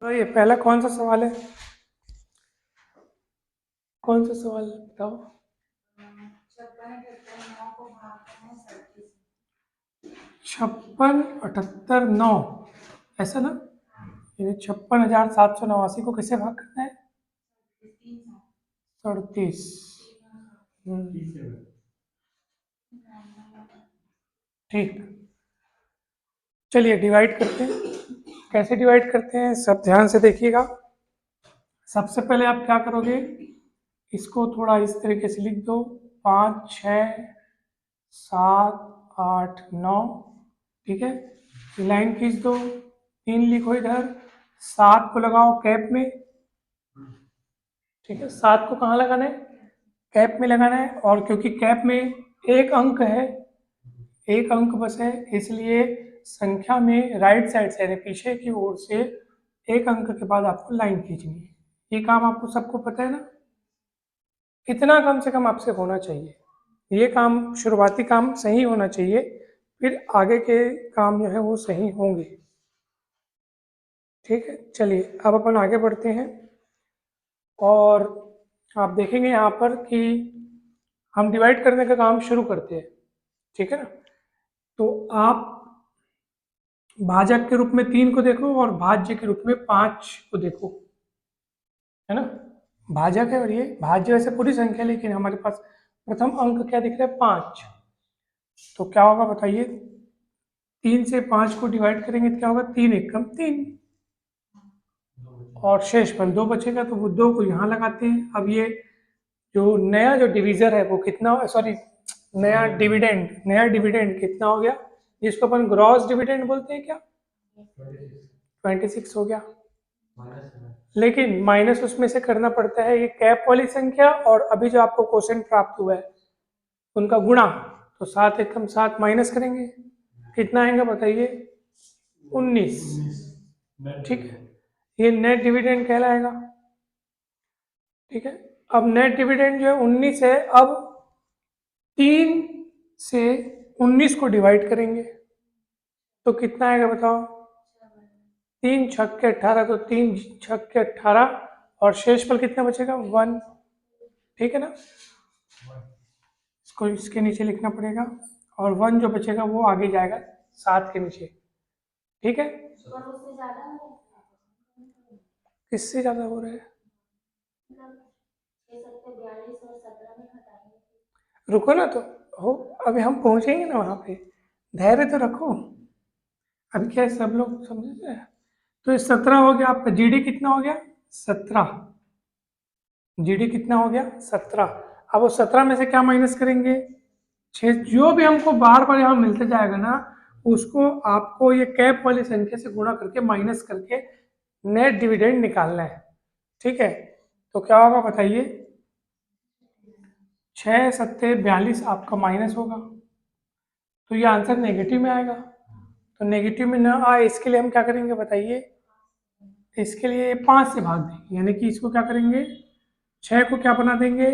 तो ये पहला कौन सा सवाल है? कौन सा सवाल बताओ। 56, 78, 9 ऐसा ना? यानी 56,789 को किससे भाग करना है? 37। ठीक, चलिए डिवाइड करते हैं। कैसे डिवाइड करते हैं सब ध्यान से देखिएगा। सबसे पहले आप क्या करोगे, इसको थोड़ा इस तरीके से लिख दो, 5, 6, 7, 8, 9। ठीक है, लाइन खींच दो, 3 लिखो इधर, 7 को लगाओ कैप में। ठीक है, 7 को कहाँ लगाना है? कैप में लगाना है। और क्योंकि कैप में एक अंक है, एक अंक बस है, इसलिए संख्या में राइट साइड से यानी पीछे की ओर से एक अंक के बाद आपको लाइन खींचनी है। ये काम आपको सबको पता है ना? इतना कम से कम आपसे होना चाहिए। ये काम, शुरुआती काम सही होना चाहिए, फिर आगे के काम जो है वो सही होंगे। ठीक है, चलिए अब अपन आगे बढ़ते हैं। और आप देखेंगे यहाँ पर कि हम डिवाइड करने का काम शुरू करते हैं। ठीक है ना? तो आप भाजक के रूप में 3 को देखो और भाज्य के रूप में 5 को देखो, है ना? भाजक है और ये भाज्य वैसे पूरी संख्या, लेकिन हमारे पास प्रथम अंक क्या दिख रहा है? 5। तो क्या होगा बताइए? 3 से 5 को डिवाइड करेंगे तो क्या होगा? 3 एकम 3, और शेषफल 2 बचेगा, तो वो 2 को यहाँ लगाते हैं। अब ये जो नया जो डिवीजर है वो कितना, सॉरी नया डिविडेंड कितना हो गया, जिसको अपन ग्रॉस डिविडेंड बोलते हैं क्या? 26 हो गया। लेकिन माइनस उसमें से करना पड़ता है ये कैप वाली संख्या और अभी जो आपको क्वेश्चन प्राप्त हुआ है उनका गुणा। तो 7 एकम 7 माइनस करेंगे, कितना आएगा बताइए? 19। ठीक है, ये नेट डिविडेंड कहलाएगा। ठीक है, अब नेट डिविडेंड जो है 19 है। अब 3 से 19 को डिवाइड करेंगे तो कितना आएगा बताओ? 3 छक्के 18, तो 3 छक्के 18, और शेषफल कितना बचेगा? 1। ठीक है ना? इसको इसके नीचे लिखना पड़ेगा, और 1 जो बचेगा वो आगे जाएगा 7 के नीचे। ठीक है, किससे ज्यादा हो रहा है? रुको ना तो, हो अभी हम पहुंचेंगे ना वहां पे, धैर्य तो रखो। अभी क्या है, सब लोग समझ रहे हैं? तो ये 17 हो गया आपका। जीडी कितना हो गया? 17। जीडी कितना हो गया? 17। अब वो 17 में से क्या माइनस करेंगे? 6। जो भी हमको बार बार यहाँ मिलते जाएगा ना, उसको आपको ये कैप वाली संख्या से गुणा करके माइनस करके नेट डिविडेंड निकालना है। ठीक है, तो क्या होगा बताइए? 6 सत्ते 42 आपका माइनस होगा, तो ये आंसर नेगेटिव में आएगा। तो नेगेटिव में ना आए इसके लिए हम क्या करेंगे बताइए? इसके लिए 5 से भाग देंगे, यानी कि इसको क्या करेंगे? 6 को क्या बना देंगे?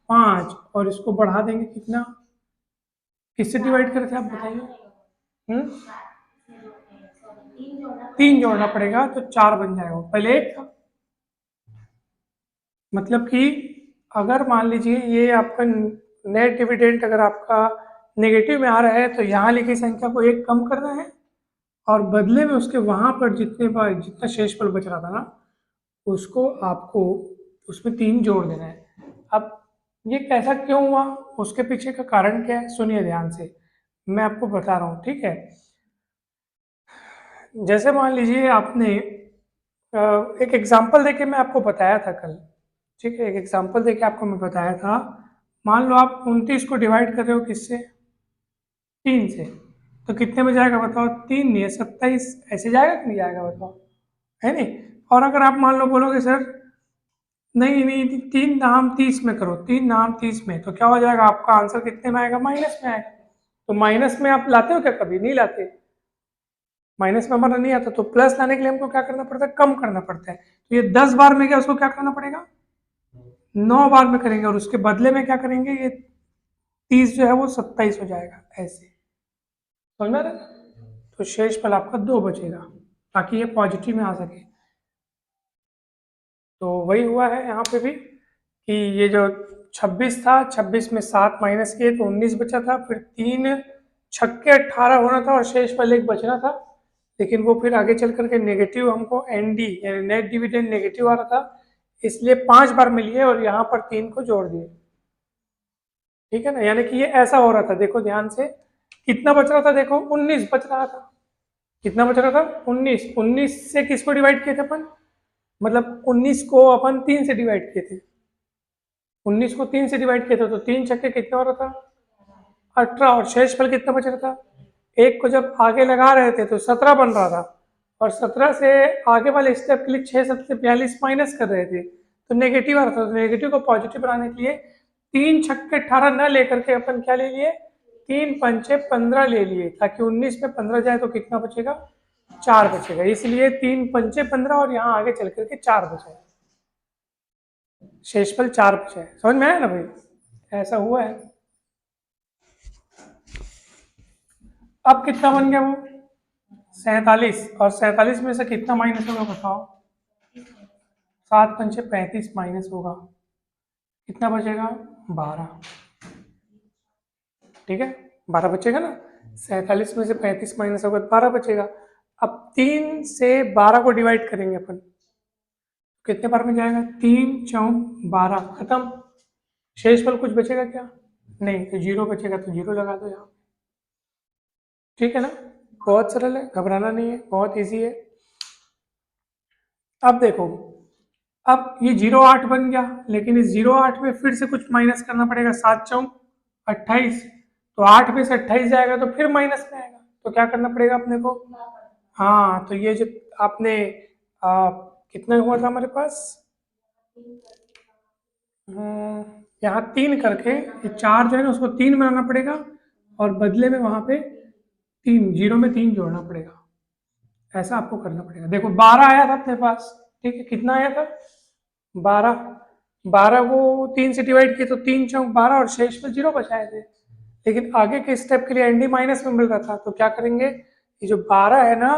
5, और इसको बढ़ा देंगे कितना? किससे डिवाइड करे थे आप बताइए? 3 जोड़ना पड़ेगा तो 4 बन जाएगा, पहले 1 था। मतलब कि अगर मान लीजिए ये आपका नेट डिविडेंड अगर आपका नेगेटिव में आ रहा है तो यहाँ लिखी संख्या को 1 कम करना है, और बदले में उसके वहां पर जितने बार जितना शेषफल बच रहा था ना, उसको आपको उसमें 3 जोड़ देना है। अब ये कैसा क्यों हुआ, उसके पीछे का कारण क्या है, सुनिए ध्यान से, मैं आपको बता रहा हूँ। ठीक है, जैसे मान लीजिए आपने एक एग्जाम्पल देके मैं आपको बताया था कल। ठीक है, एक एग्जाम्पल देके आपको मैं बताया था। मान लो आप 29 को डिवाइड कर रहे हो किससे? 3 से, तो कितने में जाएगा बताओ? 3 नहीं है 27, ऐसे जाएगा कि नहीं जाएगा बताओ? है नहीं? और अगर आप मान लो बोलोगे सर नहीं नहीं 3 नाम 30 में करो, 3 नाम 30 में, तो क्या हो जाएगा? आपका आंसर कितने में आएगा? माइनस में आएगा। तो माइनस में आप लाते हो क्या? कभी नहीं लाते। माइनस में हमारा नहीं आता, तो प्लस लाने के लिए हमको क्या करना पड़ता है? कम करना पड़ता है। तो ये 10 बार में क्या उसको क्या करना पड़ेगा? 9 बार में करेंगे, और उसके बदले में क्या करेंगे? ये 30 जो है वो 27 हो जाएगा, ऐसे। समझ में आ रहा है? तो शेष फल आपका 2 बचेगा, ताकि ये पॉजिटिव में आ सके। तो वही हुआ है यहाँ पे भी कि ये जो 26 था, 26 में 7 माइनस किए तो 19 बचा था, फिर 3 छक्के 18 होना था और शेष वाले एक बचना था, लेकिन वो फिर आगे चल करके नेगेटिव हमको एनडी यानी नेट डिविडेंड नेगेटिव आ रहा था, इसलिए 5 बार में लिए और यहाँ पर 3 को जोड़ दिए। ठीक है ना, यानी कि ये ऐसा हो रहा था, देखो ध्यान से कितना बच रहा था, देखो 19 बच रहा था। कितना बच रहा था? 19। 19 से किसको डिवाइड किए थे अपन? मतलब 19 को अपन 3 से डिवाइड किए थे। 19 को 3 से डिवाइड किए थे तो 3 छक्के कितना हो रहा था? 18। और शेष फल कितना बच रहा था? एक को जब आगे लगा रहे थे तो 17 बन रहा था, और 17 से आगे वाले स्टेप के लिए 6 7 से 42 माइनस कर रहे थे तो नेगेटिव आ रहा था। तो नेगेटिव को पॉजिटिव बनाने के लिए 3 छक्के 18 न लेकर के अपन क्या ले लिए? 3 पंचे 15 ले लिए, ताकि 19 में 15 जाए तो कितना बचेगा? 4 बचेगा। इसलिए 3 पंचे 15 और यहाँ आगे चल करके 4 बचा, शेषफल 4 बचा है। समझ में आया ना भाई? ऐसा हुआ है। अब कितना बन गया वो? 47। और 47 में से कितना माइनस होगा बताओ? 7 पंचे 35 माइनस होगा, कितना बचेगा? 12। ठीक है, 12 बचेगा ना। 47 में से 35 माइनस होगा तो 12 बचेगा। अब 3 से 12 को डिवाइड करेंगे अपन, कितने बार में जाएगा? 3 चौक 12, खत्म। शेषफल कुछ बचेगा क्या? नहीं, तो 0 बचेगा, तो 0 लगा दो यहाँ। ठीक है ना, बहुत सरल है, घबराना नहीं है, बहुत इजी है। अब देखो, अब ये 0 8 बन गया, लेकिन इस 0 8 में फिर से कुछ माइनस करना पड़ेगा। 7 चौक 28, तो 8 में से 28 जाएगा तो फिर माइनस में आएगा, तो क्या करना पड़ेगा अपने को? हाँ, तो ये जो आपने कितना हुआ था हमारे पास? यहाँ 3 करके ये 4 जो है ना उसको 3 बनाना पड़ेगा, और बदले में वहां पे 3 0 में 3 जोड़ना पड़ेगा। ऐसा आपको करना पड़ेगा। देखो 12 आया था अपने पास, ठीक है, कितना आया था? 12। 12 को 3 से डिवाइड किए तो 3 चौक 12 और शेष में 0 बचाए थे, लेकिन आगे के स्टेप के लिए एनडी माइनस में मिल रहा था, तो क्या करेंगे? ये जो 12 है ना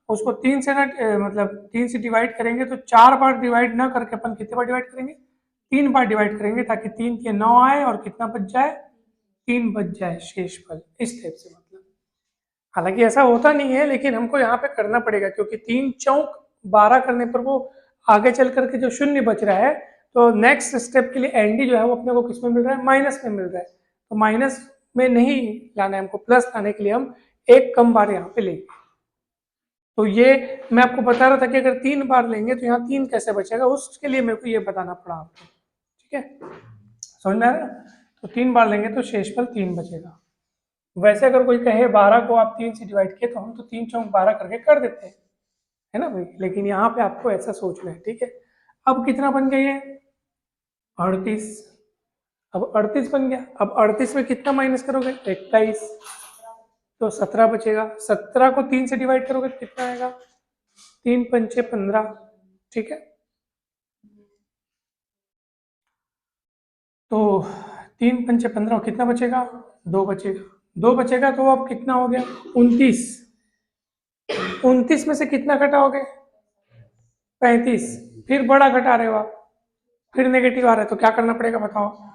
उसको 3 से ना मतलब 3 से डिवाइड करेंगे तो 4 बार डिवाइड ना करके अपन कितने बार डिवाइड करेंगे? 3 बार डिवाइड करेंगे, ताकि 3 के 9 आए और कितना बच जाए? 3 बच जाए शेषफल, इस टाइप से। मतलब हालांकि ऐसा होता नहीं है, लेकिन हमको यहाँ पे करना पड़ेगा, क्योंकि 3 चौक 12 करने पर वो आगे चल करके जो शून्य बच रहा है, तो नेक्स्ट स्टेप के लिए एनडी जो है वो अपने को किस में मिल रहा है? माइनस में मिल रहा है। तो माइनस में नहीं लाना है हमको, प्लस लाने के लिए हम एक कम बार यहाँ पे लेंगे। तो ये मैं आपको बता रहा था कि अगर 3 बार लेंगे तो यहाँ 3 कैसे बचेगा, उसके लिए मेरे को ये बताना पड़ा आपको। ठीक है, समझ में आ रहा है? तो 3 बार लेंगे तो शेषफल 3 बचेगा। वैसे अगर कोई कहे 12 को आप 3 से डिवाइड किए तो हम तो 3 चौक 12 करके कर देते हैं, है ना भाई? लेकिन यहाँ पे आपको ऐसा सोचना है। ठीक है, अब कितना बन गया ये? 38। अब 38 बन गया। अब 38 में कितना माइनस करोगे? 21, तो 17 बचेगा। 17 को 3 से डिवाइड करोगे तो कितना आएगा? 3 पंचे 15। ठीक है, तो 3 पंचे 15, कितना बचेगा? 2 बचेगा। 2 बचेगा तो अब कितना हो गया? 29। 29 में से कितना घटाओगे? 35। फिर बड़ा घटा रहे हो आप, फिर नेगेटिव आ रहा है, तो क्या करना पड़ेगा बताओ?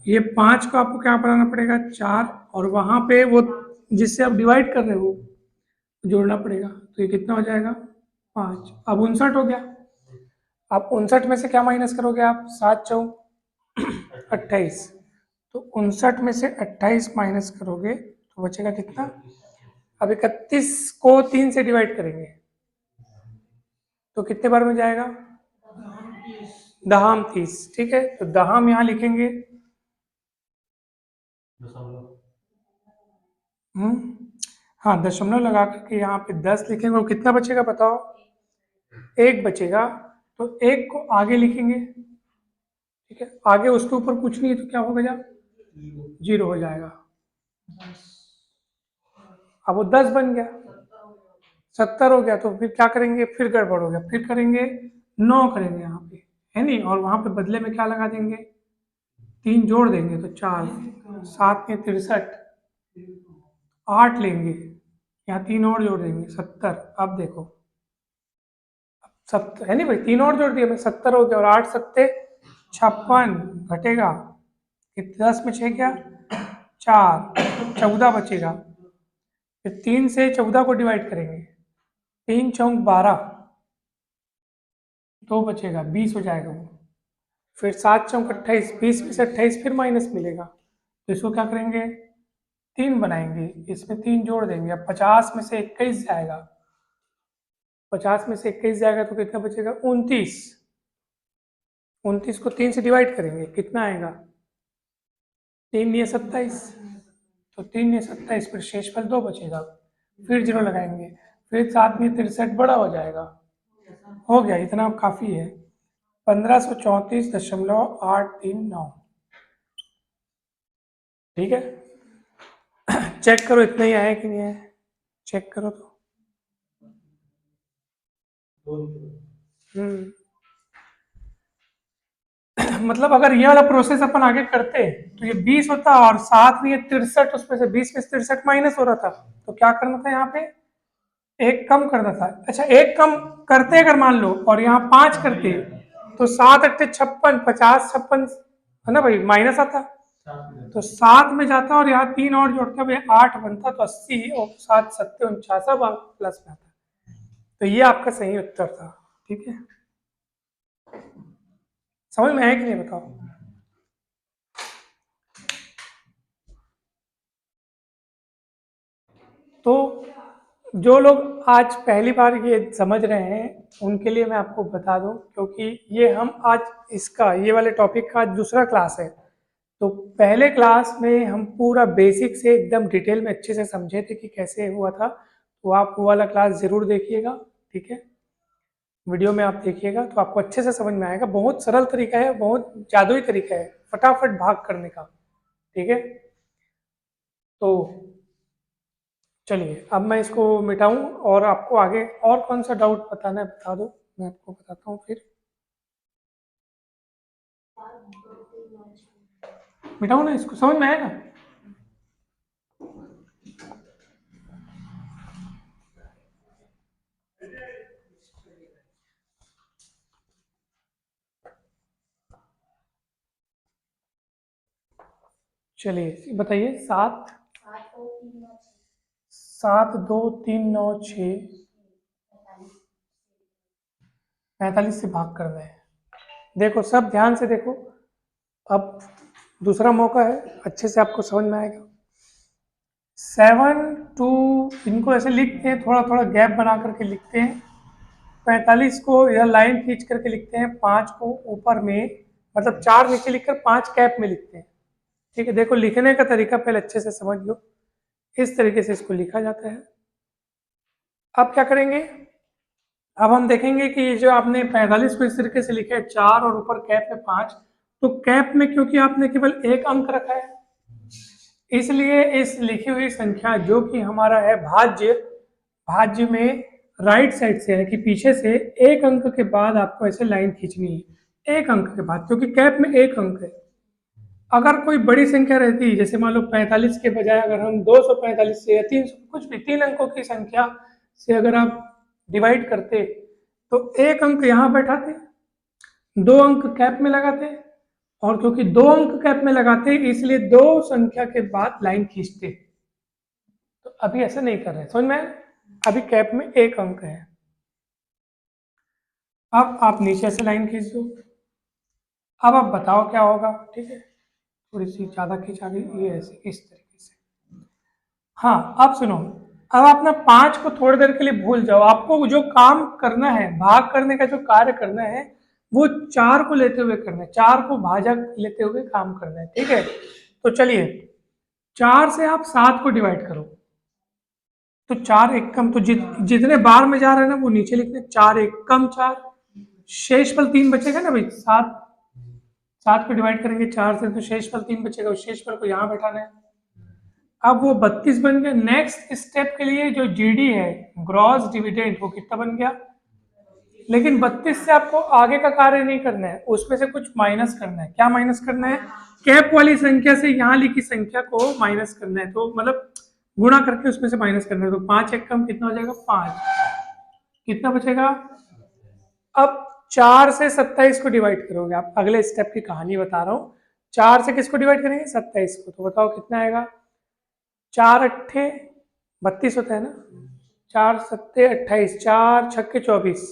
ये 5 को आपको क्या बनाना पड़ेगा? 4, और वहां पे वो जिससे आप डिवाइड कर रहे हो जोड़ना पड़ेगा, तो ये कितना हो जाएगा? 5। अब 59 हो गया। अब 59 में से क्या माइनस करोगे आप? 7 चौक 28, तो 59 में से 28 माइनस करोगे तो बचेगा कितना? अब 31 को 3 से डिवाइड करेंगे तो कितने बार में जाएगा? दहाम 30। ठीक है, तो दहाम यहाँ लिखेंगे। हाँ, दशमलव लगा करके यहाँ पे 10 लिखेंगे, और कितना बचेगा बताओ? 1 बचेगा, तो 1 को आगे लिखेंगे। ठीक है, आगे उसके ऊपर कुछ नहीं है तो क्या हो गया? 0 हो जाएगा। अब वो 10 बन गया। 70 हो गया, तो फिर क्या करेंगे? फिर गड़बड़ हो गया, फिर करेंगे 9 करेंगे यहाँ पे, है नहीं? और वहां पे बदले में क्या लगा देंगे? 3 जोड़ देंगे तो 4, 7 में 63, 8 लेंगे, यहाँ 3 और जोड़ देंगे 70। अब देखो, 70 है नहीं भाई, 3 और जोड़ दिया मैं, 70 हो गया, और 8 सत्ते 56 घटेगा, 10 में 6 क्या 4, 14 बचेगा। फिर 3 से 14 को डिवाइड करेंगे, 3 चौक 12, 2 बचेगा, 20 हो जाएगा वो। फिर 7 चौक 28, 20 में से 28 फिर माइनस मिलेगा, तो इसको क्या करेंगे 3 बनाएंगे, इसमें 3 जोड़ देंगे। अब 50 में से 21 जाएगा, 50 में से 21 जाएगा तो कितना बचेगा 29, 29 को 3 से डिवाइड करेंगे, कितना आएगा 3 ये 27, तो 3 ये 27, फिर शेषफल 2 बचेगा, फिर 0 लगाएंगे, फिर 7 में 63 बड़ा हो जाएगा, हो गया, इतना काफ़ी है, 1534.839। ठीक है, चेक करो इतना ही आया कि नहीं आया, चेक करो तो। मतलब अगर ये वाला प्रोसेस अपन आगे करते तो ये 20 होता, और 7 में 63, उसमें से 20 में 63 माइनस हो रहा था, तो क्या करना था यहाँ पे एक कम करना था। अच्छा, एक कम करते अगर मान लो, और यहाँ 5 करते, तो 7 अट्ठे 56, 50 56 है ना भाई, माइनस आता, तो 7 में जाता, और यहाँ 3 और जोड़ता भाई 8 बनता, तो 80, और 7 सत्ते 49 प्लस में आता। तो ये आपका सही उत्तर था। ठीक है, समझ में आया कि नहीं बताओ। तो जो लोग आज पहली बार ये समझ रहे हैं उनके लिए मैं आपको बता दूं, क्योंकि ये हम आज इसका ये वाले टॉपिक का आज दूसरा क्लास है। तो पहले क्लास में हम पूरा बेसिक से एकदम डिटेल में अच्छे से समझे थे कि कैसे हुआ था, तो आप वो वाला क्लास ज़रूर देखिएगा। ठीक है, वीडियो में आप देखिएगा तो आपको अच्छे से समझ में आएगा। बहुत सरल तरीका है, बहुत जादुई तरीका है फटाफट भाग करने का। ठीक है, तो चलिए अब मैं इसको मिटाऊं, और आपको आगे और कौन सा डाउट बताना है बता दो, मैं आपको बताता हूँ फिर। मिटाऊं ना इसको, समझ में आएगा। चलिए बताइए, 7 से भाग करना है। देखो सब ध्यान से देखो, अब दूसरा मौका है, अच्छे से आपको समझ में आएगा। 7 2, इनको ऐसे लिखते हैं, थोड़ा थोड़ा गैप बना करके लिखते हैं। 45 को यह लाइन खींच करके लिखते हैं, 5 को ऊपर में, मतलब 4 नीचे लिखकर 5 कैप में लिखते हैं। ठीक है, देखो लिखने का तरीका पहले अच्छे से समझ लो, इस तरीके से इसको लिखा जाता है। अब क्या करेंगे, अब हम देखेंगे कि जो आपने 45 को इस तरीके से लिखा है 4 और ऊपर कैप है 5, तो कैप में क्योंकि आपने केवल एक अंक रखा है, इसलिए इस लिखी हुई संख्या जो कि हमारा है भाज्य, भाज्य में राइट साइड से है कि पीछे से एक अंक के बाद आपको ऐसे लाइन खींचनी है, एक अंक के बाद, क्योंकि कैप में एक अंक है। अगर कोई बड़ी संख्या रहती, जैसे मान लो 45 के बजाय अगर हम 245 से या 300 कुछ भी 3 अंकों की संख्या से अगर आप डिवाइड करते, तो एक अंक यहाँ बैठाते, 2 अंक कैप में लगाते, और क्योंकि 2 अंक कैप में लगाते इसलिए 2 संख्या के बाद लाइन खींचते। तो अभी ऐसा नहीं कर रहे, समझ में, अभी कैप में एक अंक है। अब आप नीचे से लाइन खींच दो, अब आप बताओ क्या होगा। ठीक है, थोड़ी सी ज्यादा खींचा गई, ये ऐसे इस तरीके से। हाँ अब सुनो, अब आप ना 5 को थोड़ी देर के लिए भूल जाओ, आपको जो काम करना है, भाग करने का जो कार्य करना है वो 4 को लेते हुए करना है, 4 को भाजक लेते हुए काम करना है। ठीक है, तो चलिए 4 से आप 7 को डिवाइड करो, तो 4 एक कम, तो जितने बार में जा रहे हैं ना वो नीचे लिखने, 4 एक कम 4, शेषफल 3 बचेगा ना भाई, 7 को डिवाइड करेंगे 4 से तो शेषफल 3 बचेगा, उस शेषफल को यहाँ बैठाना है। अब वो 32 बन गया। नेक्स्ट स्टेप के लिए जो जीडी है, ग्रॉस डिविडेंड, वो कितना बन गया, लेकिन 32 से आपको आगे का कार्य नहीं करना है, उसमें से कुछ माइनस करना है। क्या माइनस करना है, कैप वाली संख्या से यहाँ लिखी संख्या को माइनस करना है, तो मतलब गुणा करके उसमें से माइनस करना है। तो 5 एक कम कितना हो जाएगा 5, कितना बचेगा अब 4 से 27 को डिवाइड करोगे आप, अगले स्टेप की कहानी बता रहा हूँ। 4 से किसको डिवाइड करेंगे? 27 को। तो बताओ कितना आएगा? 4 अट्ठे 32 होता है ना, 4 सत्ते 28, 4 छक्के 24,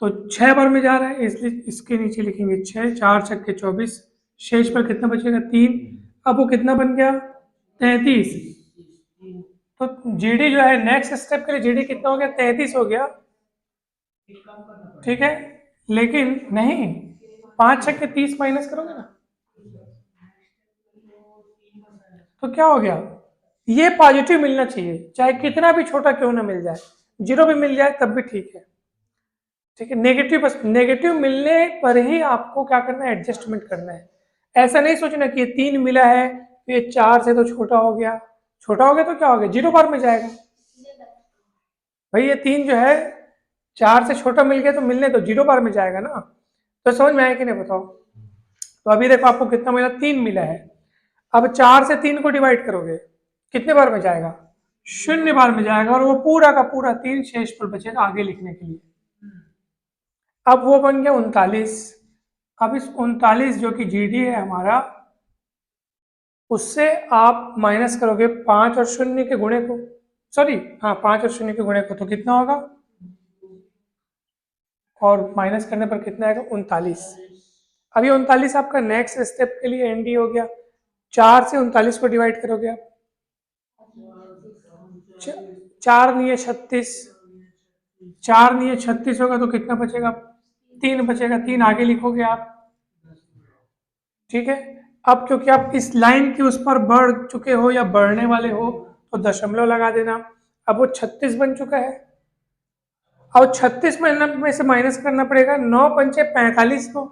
तो 6 बार में जा रहा है, इसलिए इसके नीचे लिखेंगे 6, 4 छक्के 24, शेष पर कितना बचेगा? 3। अब वो कितना बन गया? 33। तो जीडी जो है नेक्स्ट स्टेप के लिए जीडी कितना हो गया? 33 हो गया, ठीक है। लेकिन नहीं, 5 छक्के 30 माइनस करोगे ना, तो क्या हो गया? ये पॉजिटिव मिलना चाहिए, चाहे कितना भी छोटा क्यों ना मिल जाए, 0 भी मिल जाए तब भी ठीक है, ठीक है। नेगेटिव, बस नेगेटिव मिलने पर ही आपको क्या करना है? एडजस्टमेंट करना है। ऐसा नहीं सोचना कि ये 3 मिला है तो ये 4 से तो छोटा हो गया, छोटा हो गया तो क्या हो गया? 0 बार में जाएगा। भाई ये 3 जो है 4 से छोटा मिल गया तो मिलने तो 0 बार में जाएगा ना। तो समझ में आया कि नहीं बताओ? तो अभी देखो आपको कितना मिला? 3 मिला है। अब 4 से 3 को डिवाइड करोगे, कितने बार में जाएगा? 0 बार में जाएगा, और वो पूरा का पूरा 3 शेष पर बचेगा आगे लिखने के लिए। अब वो बन गया 39। अब इस 39 जो कि जीडी है हमारा, उससे आप माइनस करोगे 5 और 0 के गुणे को, सॉरी हाँ 5 और 0 के गुणे को, तो कितना होगा? और माइनस करने पर कितना आएगा? 39। अभी 39 आपका नेक्स्ट स्टेप के लिए एनडी हो गया। 4 से 39 को डिवाइड करोगे आप, 4 नहीं है 36, 4 नहीं है 36 होगा तो कितना बचेगा? 3 बचेगा, 3 आगे लिखोगे आप, ठीक है। अब क्योंकि आप इस लाइन के उस पर बढ़ चुके हो या बढ़ने वाले हो तो दशमलव लगा देना। अब वो 36 बन चुका है, और 36 में से माइनस करना पड़ेगा 9 पंचे 45 को,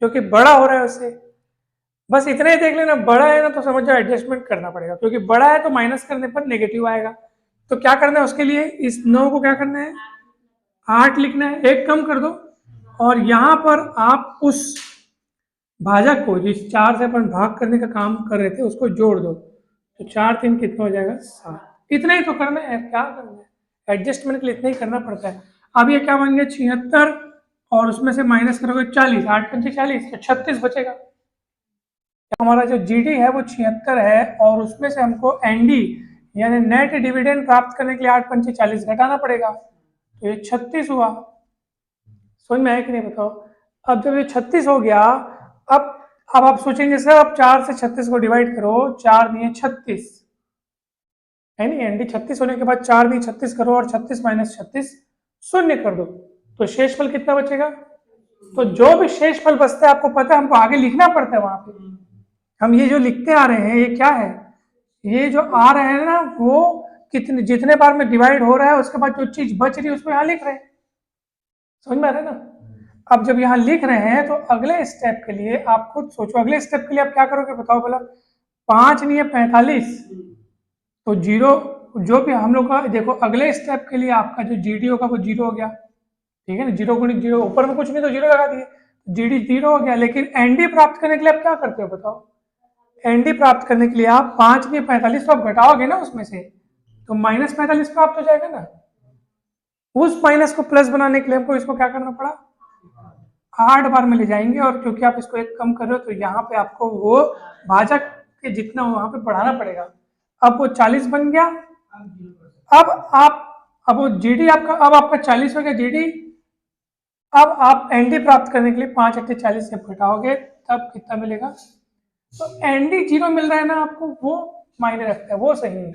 जो कि बड़ा हो रहा है उससे। बस इतना ही देख लेना, बड़ा है ना तो समझ जाओ एडजस्टमेंट करना पड़ेगा, क्योंकि बड़ा है तो माइनस करने पर नेगेटिव आएगा। तो क्या करना है उसके लिए? इस 9 को क्या करना है? 8 लिखना है, एक कम कर दो, और यहाँ पर आप उस भाजक को जिस 4 से अपन भाग करने का काम कर रहे थे उसको जोड़ दो, तो 4 3 कितना हो जाएगा? 7। इतना ही तो करना है, क्या करना है? एडजस्टमेंट के लिए इतना ही करना पड़ता है। अब ये क्या बन गया? 76, और उसमें से माइनस करोगे 40, 8 पंचे 40, तो 36 बचेगा। हमारा जो जीडी है वो 76 है, और उसमें से हमको एनडी यानी नेट डिविडेंड प्राप्त करने के लिए 8 पंचे 40 घटाना पड़ेगा, तो ये 36 हुआ। समझ में आया कि नहीं बताओ? अब जब ये 36 हो गया, अब अब आप सोचेंगे सर अब 4 से 36 को डिवाइड करो, 4 नहीं है 36 है, नहीं एनडी 36 होने के बाद 4 नहीं 36 करो, और 36 माइनस 36 शून्य कर दो, तो शेषफल कितना बचेगा? तो जो भी शेषफल बचता है आपको पता है, हमको आगे लिखना पड़ता है वहां पे। हम ये जो लिखते आ रहे हैं ये क्या है? ये जो आ रहे हैं ना वो कितने, जितने बार में डिवाइड हो रहा है उसके बाद जो चीज बच रही है उसको यहाँ लिख रहे हैं। समझ में आ रहा है ना? अब जब यहाँ लिख रहे हैं तो अगले स्टेप के लिए आप खुद सोचो, अगले स्टेप के लिए आप क्या करोगे बताओ भला? 5 नहीं है 45, तो 0, जो भी हम लोग का देखो अगले स्टेप के लिए आपका जो जीडी होगा वो 0 हो गया, ठीक है ना। 0 गुणित 0, ऊपर में कुछ नहीं तो 0 लगा दिए, जीडी 0 हो गया। लेकिन एनडी प्राप्त करने के लिए आप क्या करते हो बताओ? एनडी प्राप्त करने के लिए आप 5 नहीं 45 तो आप घटाओगे ना उसमें से, तो माइनस 45 प्राप्त हो जाएगा ना। उस माइनस को प्लस बनाने के लिए हमको इसको क्या करना पड़ा? 8 बार में ले जाएंगे, और क्योंकि आप इसको एक कम कर रहे हो तो यहाँ पे आपको वो भाजक के जितना हो वहां पे बढ़ाना पड़ेगा। अब वो 40 बन गया। अब आप, अब वो जीडी आपका, अब आपका 40 हो गया जीडी। अब आप एनडी प्राप्त करने के लिए 5 अट्ठे 40 से घटाओगे तब कितना मिलेगा? तो एनडी 0 मिल रहा है ना आपको, वो मायने रखता है, वो सही है।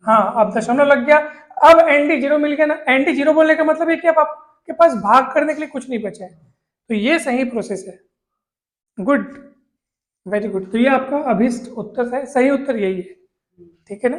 हाँ अब दशमलव लग गया। अब एनडी 0 मिल गया ना, एनडी 0 बोलने का मतलब है कि अब आपके पास भाग करने के लिए कुछ नहीं बचा है, तो ये सही प्रोसेस है। Good, very good. तो ये आपका अभिष्ट उत्तर है, सही उत्तर यही है, ठीक है ना।